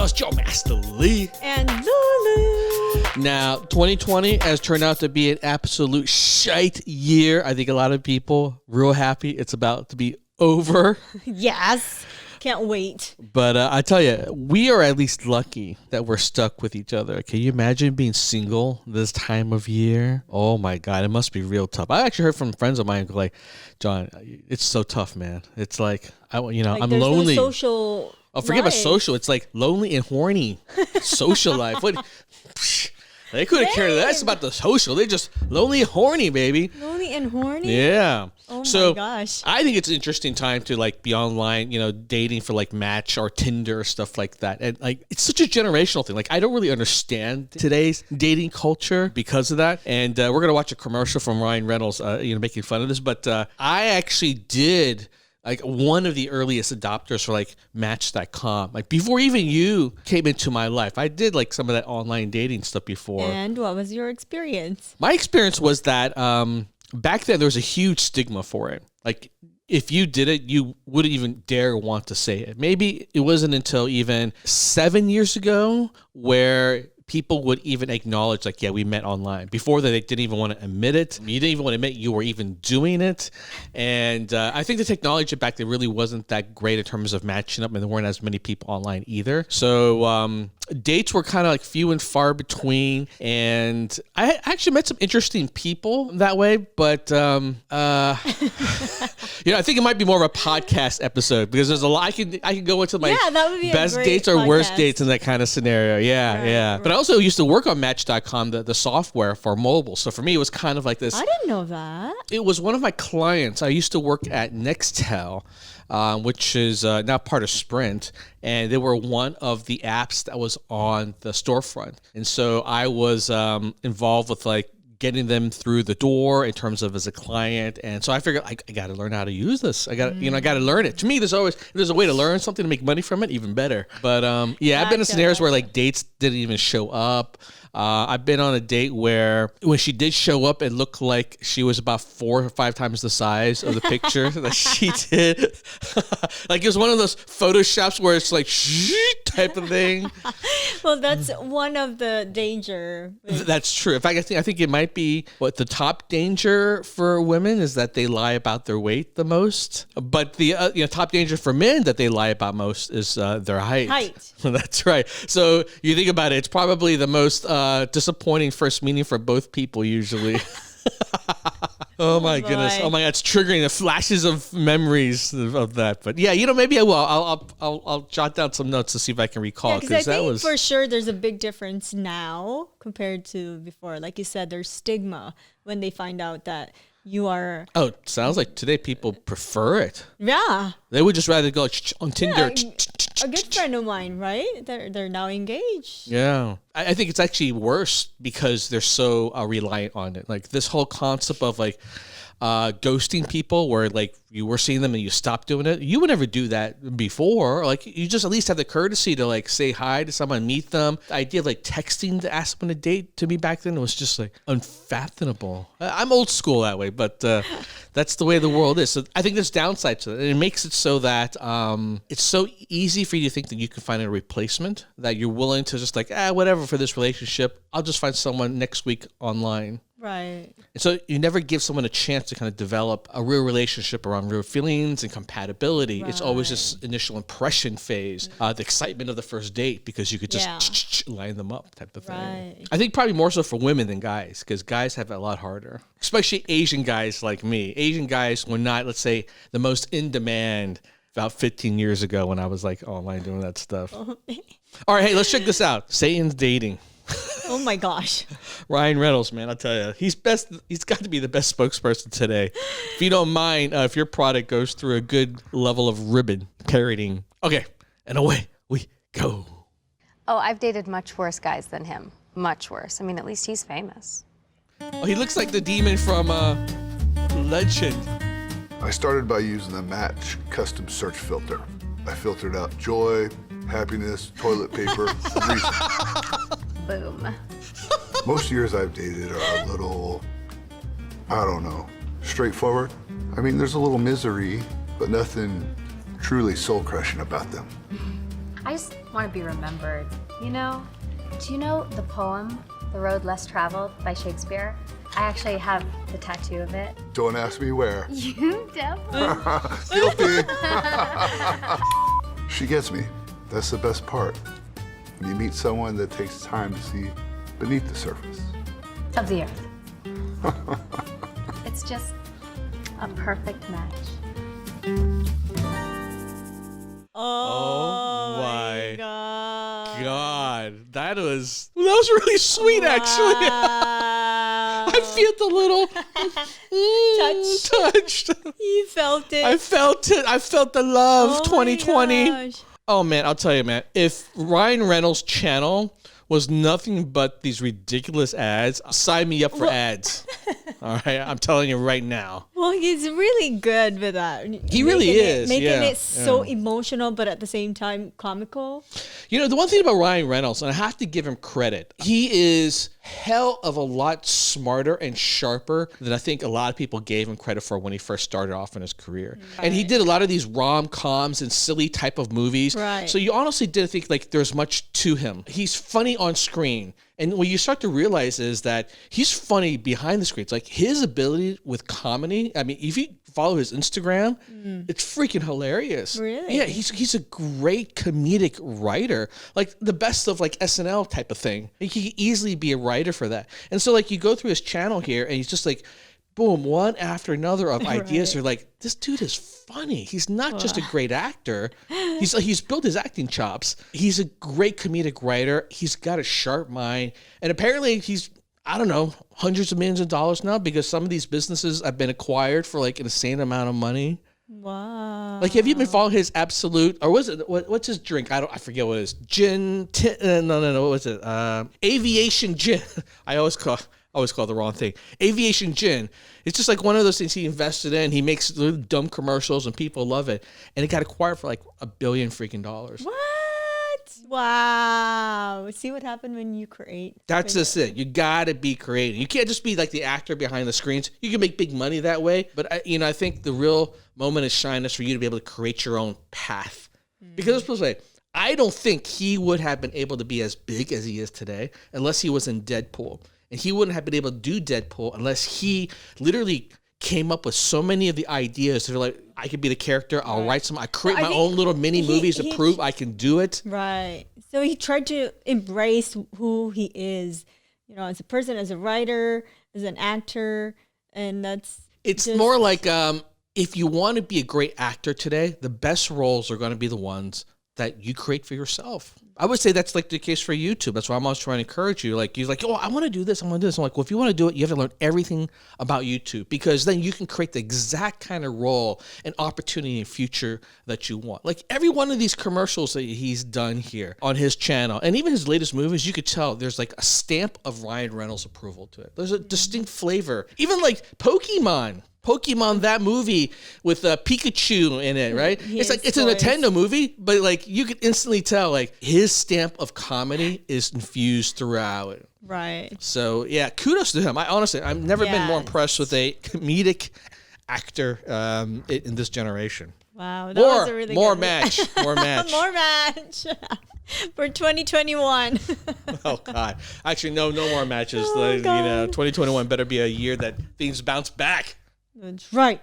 Reynolds, Joe Master Lee. And Lulu. Now, 2020 has turned out to be an absolute shite year. I think a lot of people real happy it's about to be over. Yes. Can't wait. But I tell you, we are at least lucky that we're stuck with each other. Can you imagine being single this time of year? Oh my God, it must be real tough. I actually heard from friends of mine like, John, it's so tough, man. It's like, I'm lonely. No social. Oh, forget about social. It's like lonely and horny social life. What? They couldn't care less about the social. They're just lonely and horny, baby. Lonely and horny? Yeah. Oh so my gosh. I think it's an interesting time to like be online, dating for like Match or Tinder or stuff like that. And like it's such a generational thing. Like I don't really understand today's dating culture because of that. And we're gonna watch a commercial from Ryan Reynolds, making fun of this. But I actually did. Like one of the earliest adopters for like Match.com. Like before even you came into my life, I did like some of that online dating stuff before. And what was your experience? My experience was that back then there was a huge stigma for it. Like if you did it, you wouldn't even dare want to say it. Maybe it wasn't until even 7 years ago where people would even acknowledge, like, yeah, we met online. Before that, they didn't even want to admit it. You didn't even want to admit you were even doing it. And I think the technology back then really wasn't that great in terms of matching up, and there weren't as many people online either. So dates were kind of like few and far between. And I actually met some interesting people that way. But, I think it might be more of a podcast episode because there's a lot. I can go into my that would be best a great dates or podcast. worst dates in that kind of scenario. Yeah. Right. But I also used to work on Match.com, the software for mobile. So for me, it was kind of like this. I didn't know that. It was one of my clients. I used to work at Nextel, which is now part of Sprint. And they were one of the apps that was on the storefront. And so I was involved with like getting them through the door in terms of as a client. And so I figured I got to learn how to use this. I got to learn it. To me, there's a way to learn something to make money from it, even better. But I've been in scenarios where like dates didn't even show up. I've been on a date where when she did show up, it looked like she was about 4 or 5 times the size of the picture that she did. Like it was one of those Photoshops where it's like type of thing. Well, that's one of the danger. That's true. In fact, I think it might be what the top danger for women is that they lie about their weight the most. But the top danger for men that they lie about most is their height. That's right. So you think about it, it's probably the most disappointing first meeting for both people usually. Oh my goodness! Oh my God! It's triggering the flashes of memories of that. But yeah, maybe I will. I'll jot down some notes to see if I can recall. Because I think for sure there's a big difference now compared to before. Like you said, there's stigma when they find out that you are. Oh, it sounds like today people prefer it. Yeah. They would just rather go on Tinder. A good friend of mine, right? They're now engaged. Yeah. I think it's actually worse because they're so reliant on it. Like this whole concept of like ghosting people where like you were seeing them and you stopped doing it. You would never do that before. Like you just at least have the courtesy to like say hi to someone, meet them. The idea of like texting to ask them on a date to me back then was just like unfathomable. I'm old school that way, but that's the way the world is. So I think there's downsides to it. It makes it so that it's so easy for you to think that you can find a replacement, that you're willing to just like, whatever for this relationship. I'll just find someone next week online. Right. And so you never give someone a chance to kind of develop a real relationship around real feelings and compatibility. Right. It's always this initial impression phase, the excitement of the first date, because you could just line them up type of thing. Right. I think probably more so for women than guys, because guys have it a lot harder, especially Asian guys like me. Asian guys were not, let's say, the most in demand about 15 years ago when I was like online doing that stuff. All right, hey, let's check this out. Satan's dating. Oh my gosh. Ryan Reynolds, man, I'll tell you, he's got to be the best spokesperson today. If you don't mind, if your product goes through a good level of ribbon parroting. Okay, and away we go. Oh, I've dated much worse guys than him. Much worse. I mean, at least he's famous. Oh, he looks like the demon from Legend. I started by using the Match custom search filter. I filtered out joy, happiness, toilet paper, and reason. Boom. Most years I've dated are a little, I don't know, straightforward. I mean, there's a little misery, but nothing truly soul-crushing about them. I just want to be remembered. You know, do you know the poem, The Road Less Traveled by Shakespeare? I actually have the tattoo of it. Don't ask me where. You devil. Guilty. She gets me. That's the best part. When you meet someone that takes time to see beneath the surface. Of the earth. It's just a perfect match. Oh my God. That was really sweet, actually. I feel the little touched. You felt it. I felt it. I felt the love. Oh 2020. my gosh. Oh man, I'll tell you, man. If Ryan Reynolds' channel was nothing but these ridiculous ads, sign me up for ads. All right, I'm telling you right now. Well, he's really good with that. He really is, Making yeah, it so emotional, but at the same time comical. You know, the one thing about Ryan Reynolds, and I have to give him credit, he is hell of a lot smarter and sharper than I think a lot of people gave him credit for when he first started off in his career. And he did a lot of these rom-coms and silly type of movies. Right. So you honestly didn't think like there's much to him. He's funny on screen. And what you start to realize is that he's funny behind the screen. It's like his ability with comedy. I mean, if you follow his Instagram, it's freaking hilarious. Really? Yeah, he's a great comedic writer. Like the best of like SNL type of thing. He could easily be a writer for that. And so like you go through his channel here and he's just like, boom, one after another of ideas. You're like, this dude is funny. He's not just a great actor. He's built his acting chops. He's a great comedic writer. He's got a sharp mind. And apparently he's, I don't know, hundreds of millions of dollars now because some of these businesses have been acquired for like an insane amount of money. Wow. Like, have you been following his Absolute, or was it, what's his drink? I forget what it is. Gin, no, what was it? Aviation gin. I always call the wrong thing. Aviation gin. It's just like one of those things he invested in. He makes little dumb commercials and people love it. And it got acquired for like $1 billion freaking dollars. What? Wow. See what happened when you create. That's just it. You gotta be creative. You can't just be like the actor behind the screens. You can make big money that way, but I think the real moment of shine is for you to be able to create your own path. Because let's put it this way, I don't think he would have been able to be as big as he is today unless he was in Deadpool, and he wouldn't have been able to do Deadpool unless he literally came up with so many of the ideas. So like, I could be the character. I'll write some. I create my own little mini movies to prove I can do it. Right. So he tried to embrace who he is, as a person, as a writer, as an actor, and It's more like if you want to be a great actor today, the best roles are going to be the ones that you create for yourself. I would say that's like the case for YouTube. That's why I'm always trying to encourage you. Like, you're like, oh, I want to do this. I want to do this. I'm like, well, if you want to do it, you have to learn everything about YouTube, because then you can create the exact kind of role and opportunity in future that you want. Like every one of these commercials that he's done here on his channel, and even his latest movies, you could tell there's like a stamp of Ryan Reynolds approval to it. There's a distinct flavor. Even like Pokemon, that movie with Pikachu in it, right? It's like it's a Nintendo movie, but like you could instantly tell like his stamp of comedy is infused throughout it. right. So yeah, kudos to him. I've never been more impressed with a comedic actor in this generation. Wow, that was a really more good match, more match. more match for 2021. Oh God! Actually, no more matches. Oh, God. 2021 better be a year that things bounce back. That's right.